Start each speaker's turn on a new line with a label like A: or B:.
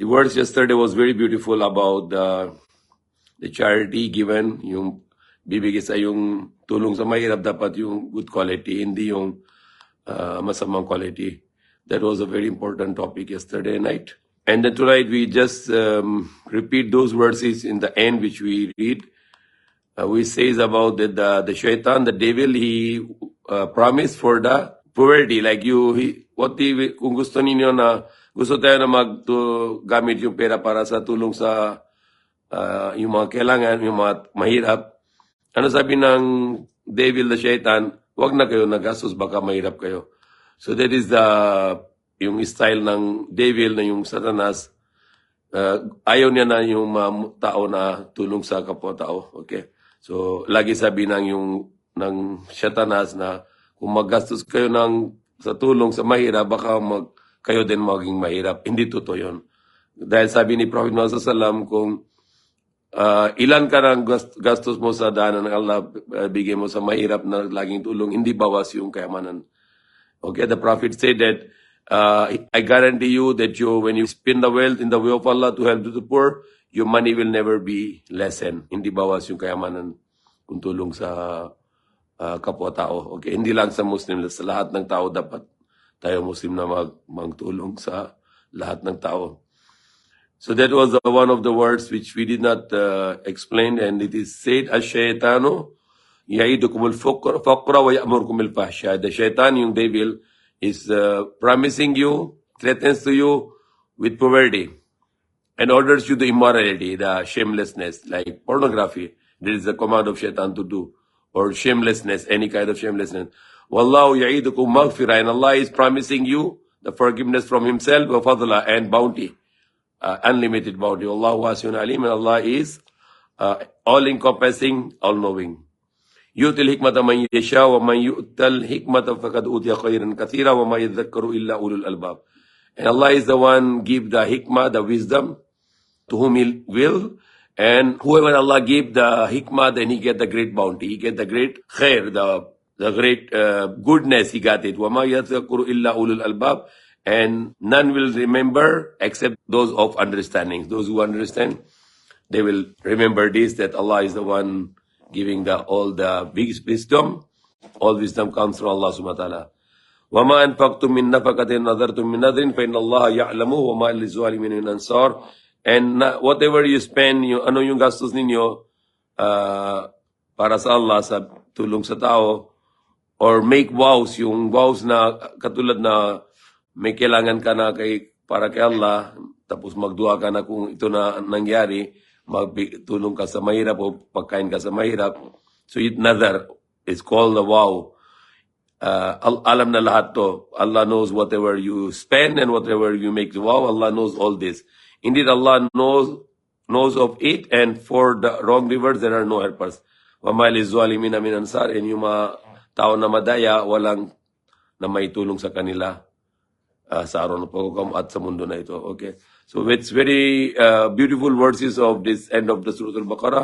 A: The words yesterday was very beautiful about the charity given, yung bibigay sa yung tulong sa mahirap, dapat yung good quality, hindi yung masamang quality. That was a very important topic yesterday night. And then tonight we just repeat those verses in the end which we read. We says about the shaitan, the devil, he promised for the poverty. Like kung gusto ninyo na, gusto tayo na gamit yung pera para sa tulong sa yung mga kailangan, yung mga mahirap. Ano sabi ng devil, the shaitan, wag na kayo nagastos, baka mahirap kayo. So that is yung style ng devil, na yung satanas. Ayaw niya na yung mga tao na tulong sa kapwa-tao. Okay? So, lagi sabi ng satanas na kung maggastos kayo sa tulong sa mahirap, baka kayo din maging mahirap. Hindi totoo yun. Dahil sabi ni Prophet Muhammad SAW, kung ilan ka ng gastos mo sa daanan ng Allah, bigay mo sa mahirap na laging tulong, hindi bawas yung kayamanan. Okay, the Prophet said that, I guarantee you that when you spend the wealth in the way of Allah to help the poor, your money will never be lessened. Hindi bawas yung kayamanan kung tulong sa kapwa-tao. Okay, hindi lang sa Muslim, sa lahat ng tao dapat tayo Muslim na magtulong sa lahat ng tao. So that was one of the words which we did not explain, and it is said, Ash-shaytanu ya'idukum al-faqra wa ya'murukum al-fahsya. The shaitan, yung devil, is promising you, threatens to you with poverty, and orders you the immorality, the shamelessness, like pornography. There is a command of shaitan to do, or shamelessness, any kind of shamelessness. Wallahu ya'idukum maghfirah, and Allah is promising you the forgiveness from Himself, wa fadla, and bounty. Unlimited bounty. Allahu wasi'un alim, and Allah is all-encompassing, all-knowing. Yu'til hikmata man yasha wa man yu'tal hikmata faqad utiya khairan kathira wa ma yadhakkaru illa ulul albab. And Allah is the one give the hikmah, the wisdom, to whom He will, and whoever Allah give the hikmah, then he get the great bounty, he get the great khair, the great goodness, he got it. Wa ma yadhakkaru illa ulul albab. And none will remember except those of understanding. Those who understand, they will remember this, that Allah is the one giving all the biggest wisdom. All wisdom comes from Allah subhanahu wa ta'ala. وَمَا أَنْفَقْتُم مِّن نَفَقَةٍ نَذَرْتُم مِّن نَذْرٍ فَإِنَّ اللَّهَ يَعْلَمُهُ وَمَا لِلظَّالِمِينَ مِنْ أَنصَارٍ. And whatever you spend, ano yung gastos ninyo para sa Allah, sa tulong sa tao, or make vows, yung vows na katulad na may kailangan ka na para kay Allah, tapos magdua ka na kung ito na nangyari, magtulong ka sa mahirap o pagkain ka sa mahirap. So nadar is called the vow. Alam na lahat to. Allah knows whatever you spend and whatever you make the vow. Allah knows all this. Indeed, Allah knows of it, and for the wrongdoers there are no helpers. وَمَا لِلظَّالِمِينَ مِنْ أَنصَارٍ. And yung mga tao na madaya, walang na may tulong sa kanila sa araw ng paghukom at sa mundo na ito. Okay, so it's very beautiful verses of this end of the Surah Al-Baqarah.